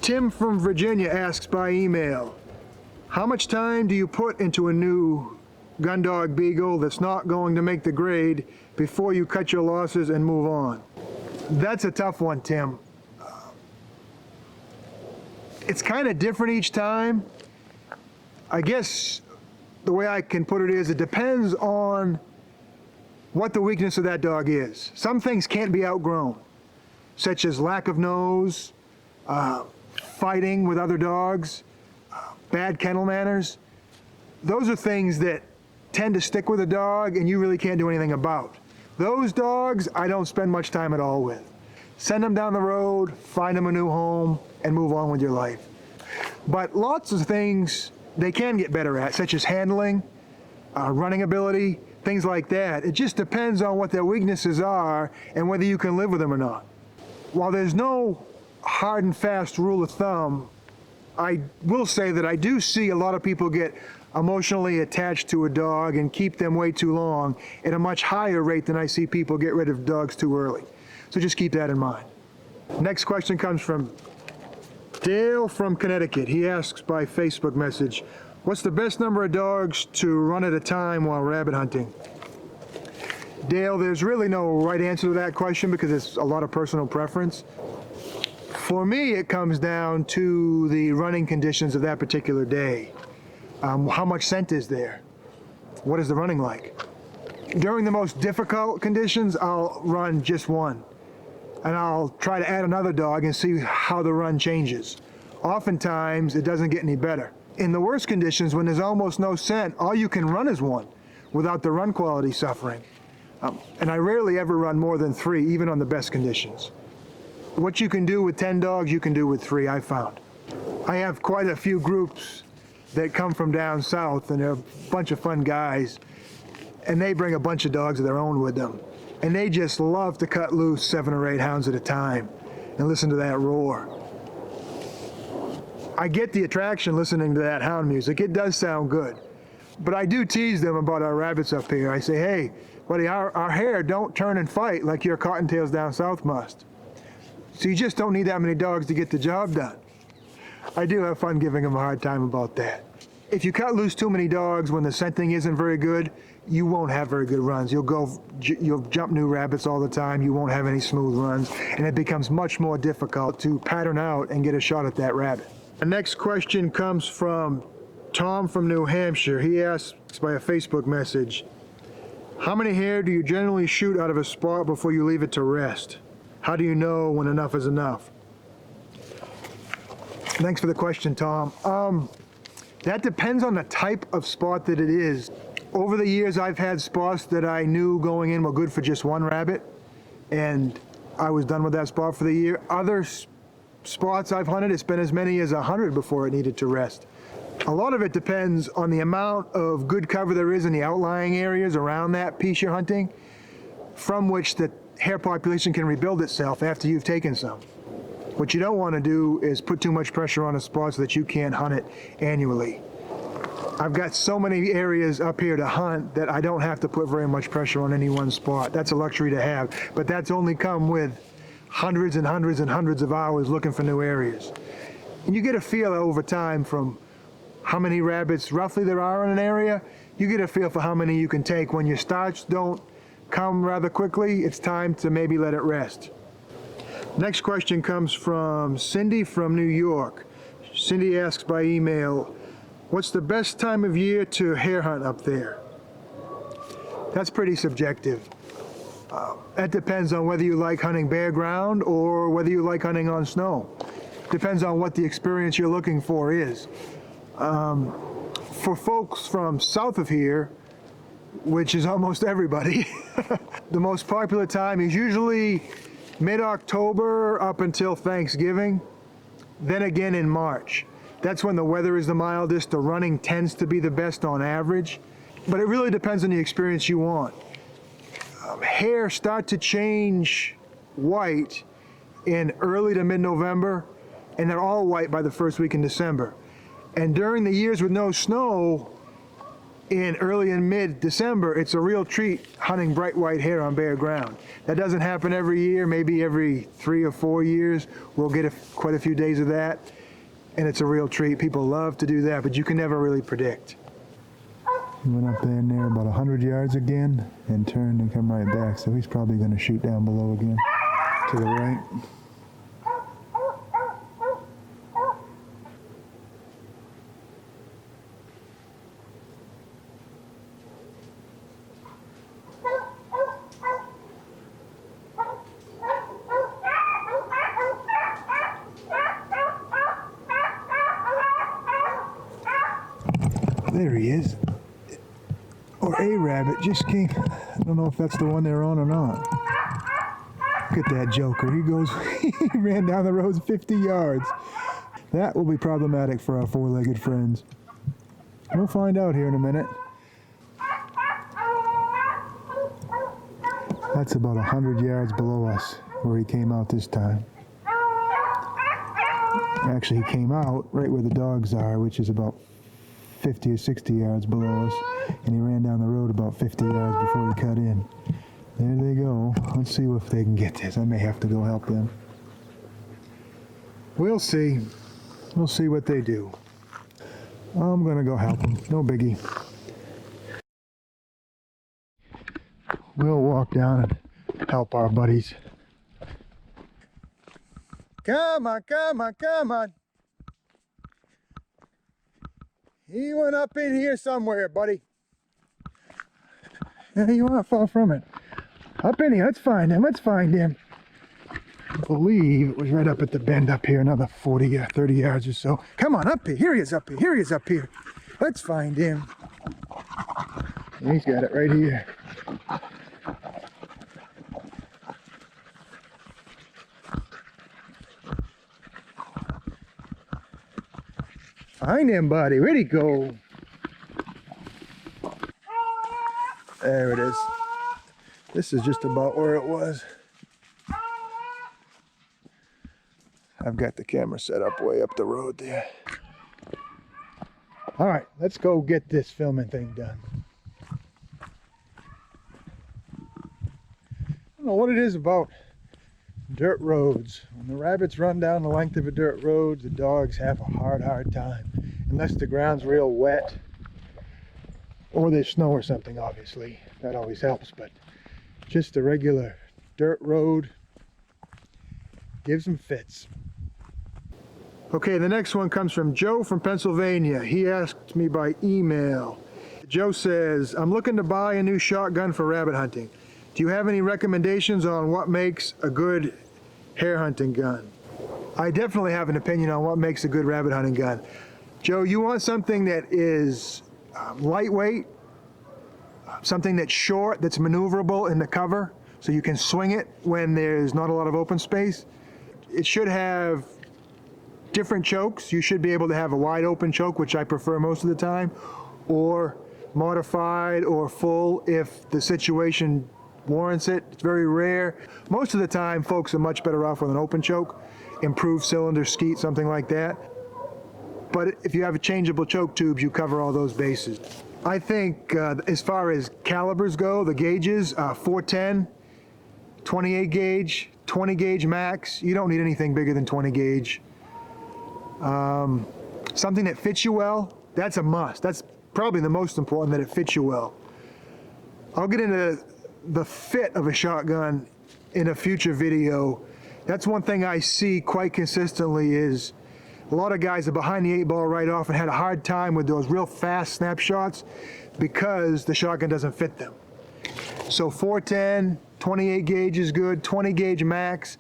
Tim from Virginia asks by email, how much time do you put into a new gundog Beagle that's not going to make the grade before you cut your losses and move on? That's a tough one, Tim. It's kind of different each time. I guess the way I can put it is it depends on what the weakness of that dog is. Some things can't be outgrown, such as lack of nose, fighting with other dogs, bad kennel manners. Those are things that tend to stick with a dog and you really can't do anything about. Those dogs I don't spend much time at all with. Send them down the road, find them a new home, and move on with your life. But lots of things they can get better at, such as handling, running ability, things like that. It just depends on what their weaknesses are and whether you can live with them or not. While there's no hard and fast rule of thumb, I will say that I do see a lot of people get emotionally attached to a dog and keep them way too long at a much higher rate than I see people get rid of dogs too early. So just keep that in mind. Next question comes from Dale from Connecticut. He asks by Facebook message, what's the best number of dogs to run at a time while rabbit hunting? Dale, there's really no right answer to that question because it's a lot of personal preference. For me, it comes down to the running conditions of that particular day. How much scent is there? What is the running like? During the most difficult conditions, I'll run just one. And I'll try to add another dog and see how the run changes. Oftentimes, it doesn't get any better. In the worst conditions, when there's almost no scent, all you can run is one without the run quality suffering. And I rarely ever run more than 3, even on the best conditions. What you can do with 10 dogs, you can do with 3, I've found. I have quite a few groups that come from down south, and they're a bunch of fun guys, and they bring a bunch of dogs of their own with them. And they just love to cut loose 7 or 8 hounds at a time and listen to that roar. I get the attraction listening to that hound music. It does sound good. But I do tease them about our rabbits up here. I say, hey, buddy, our hare don't turn and fight like your cottontails down south must. So you just don't need that many dogs to get the job done. I do have fun giving them a hard time about that. If you cut loose too many dogs when the scenting isn't very good, you won't have very good runs. You'll jump new rabbits all the time. You won't have any smooth runs, and it becomes much more difficult to pattern out and get a shot at that rabbit. The next question comes from Tom from New Hampshire. He asks by a Facebook message, how many hare do you generally shoot out of a spot before you leave it to rest? How do you know when enough is enough? Thanks for the question, Tom. That depends on the type of spot that it is. Over the years, I've had spots that I knew going in were good for just one rabbit, and I was done with that spot for the year. Other spots I've hunted, it's been as many as 100 before it needed to rest. A lot of it depends on the amount of good cover there is in the outlying areas around that piece you're hunting, from which the hare population can rebuild itself after you've taken some. What you don't want to do is put too much pressure on a spot so that you can't hunt it annually. I've got so many areas up here to hunt that I don't have to put very much pressure on any one spot. That's a luxury to have, but that's only come with hundreds and hundreds and hundreds of hours looking for new areas. And you get a feel over time from how many rabbits roughly there are in an area. You get a feel for how many you can take. When your starts don't come rather quickly, it's time to maybe let it rest. Next question comes from Cindy from New York. Cindy asks by email, what's the best time of year to hare hunt up there? That's pretty subjective. That depends on whether you like hunting bare ground or whether you like hunting on snow. Depends on what the experience you're looking for is. For folks from south of here, which is almost everybody, the most popular time is usually mid-October up until Thanksgiving, then again in March. That's when the weather is the mildest, the running tends to be the best on average, but it really depends on the experience you want. Hare start to change white in early to mid-November, and they're all white by the first week in December. And during the years with no snow, early and mid-December, it's a real treat hunting bright white hare on bare ground. That doesn't happen every year. Maybe every 3 or 4 years we'll get quite a few days of that, and it's a real treat. People love to do that, but you can never really predict. He went up there and there about 100 yards again and turned and come right back, so he's probably going to shoot down below again to the right. There he is. Or a rabbit just came. I don't know if that's the one they're on or not. Look at that joker. He goes, he ran down the road 50 yards. That will be problematic for our four-legged friends. We'll find out here in a minute. That's about 100 yards below us where he came out this time. Actually, he came out right where the dogs are, which is about 50 or 60 yards below us, and he ran down the road about 50 yards before he cut in. There they go. Let's see if they can get this. I may have to go help them. We'll see. We'll see what they do. I'm gonna go help them. No biggie. We'll walk down and help our buddies. Come on, come on, come on. He went up in here somewhere, buddy. Yeah, you want to fall from it. Up in here, let's find him, let's find him. I believe it was right up at the bend up here, another 40 or 30 yards or so. Come on, up here, here he is up here, here he is up here. Let's find him. He's got it right here. Find him, buddy. Where'd he go? There it is. This is just about where it was. I've got the camera set up way up the road there. All right, let's go get this filming thing done. I don't know what it is about dirt roads. When the rabbits run down the length of a dirt road, the dogs have a hard time. Unless the ground's real wet, or there's snow or something, obviously. That always helps, but just a regular dirt road gives them fits. Okay, the next one comes from Joe from Pennsylvania. He asked me by email. Joe says, I'm looking to buy a new shotgun for rabbit hunting. Do you have any recommendations on what makes a good hare hunting gun? I definitely have an opinion on what makes a good rabbit hunting gun. Joe, you want something that is lightweight, something that's short, that's maneuverable in the cover, so you can swing it when there's not a lot of open space. It should have different chokes. You should be able to have a wide open choke, which I prefer most of the time, or modified or full if the situation warrants it. It's very rare. Most of the time, folks are much better off with an open choke, improved cylinder, skeet, something like that. But if you have a changeable choke tubes, you cover all those bases. I think as far as calibers go, the gauges, 410, 28 gauge, 20 gauge max. You don't need anything bigger than 20 gauge. Something that fits you well, that's a must. That's probably the most important, that it fits you well. I'll get into the fit of a shotgun in a future video. That's one thing I see quite consistently is a lot of guys are behind the 8-ball right off and had a hard time with those real fast snapshots because the shotgun doesn't fit them. So 410, 28 gauge is good, 20 gauge max.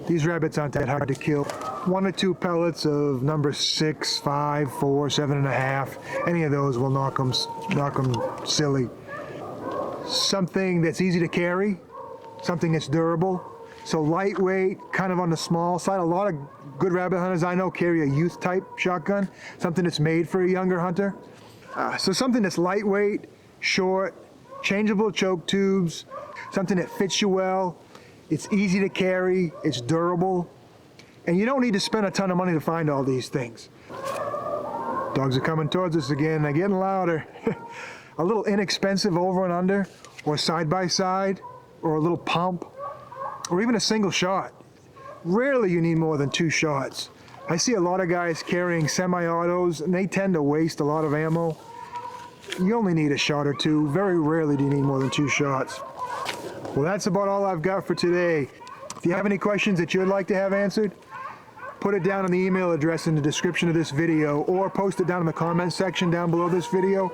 These rabbits aren't that hard to kill. 1 or 2 pellets of number 6, 5, 4, 7.5. Any of those will knock them silly. Something that's easy to carry, something that's durable. So lightweight, kind of on the small side. A lot of good rabbit hunters I know carry a youth type shotgun, something that's made for a younger hunter. So something that's lightweight, short, changeable choke tubes, something that fits you well. It's easy to carry, it's durable, and you don't need to spend a ton of money to find all these things. Dogs are coming towards us again, they're getting louder. a little inexpensive over and under, or side by side, or a little pump, or even a single shot. Rarely you need more than 2 shots. I see a lot of guys carrying semi-autos and they tend to waste a lot of ammo. You only need a shot or 2. Very rarely do you need more than 2 shots. Well, that's about all I've got for today. If you have any questions that you'd like to have answered, put it down on the email address in the description of this video, or post it down in the comment section down below this video,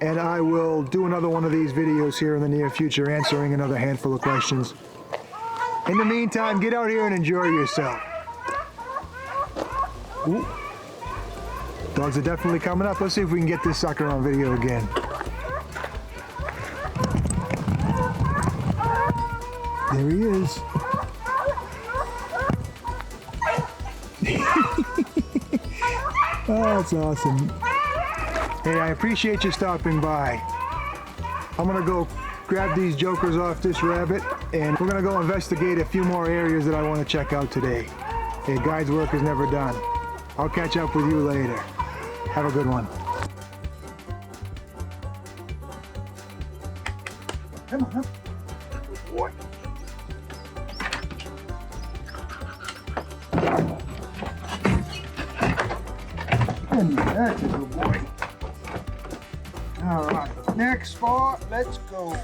and I will do another one of these videos here in the near future answering another handful of questions. In the meantime, get out here and enjoy yourself. Ooh. Dogs are definitely coming up. Let's see if we can get this sucker on video again. There he is. Oh, that's awesome. Hey, I appreciate you stopping by. I'm gonna go grab these jokers off this rabbit, and we're gonna go investigate a few more areas that I want to check out today. Hey, guide's work is never done. I'll catch up with you later. Have a good one. Come on, good boy. That's a good boy. All right, next spot, let's go.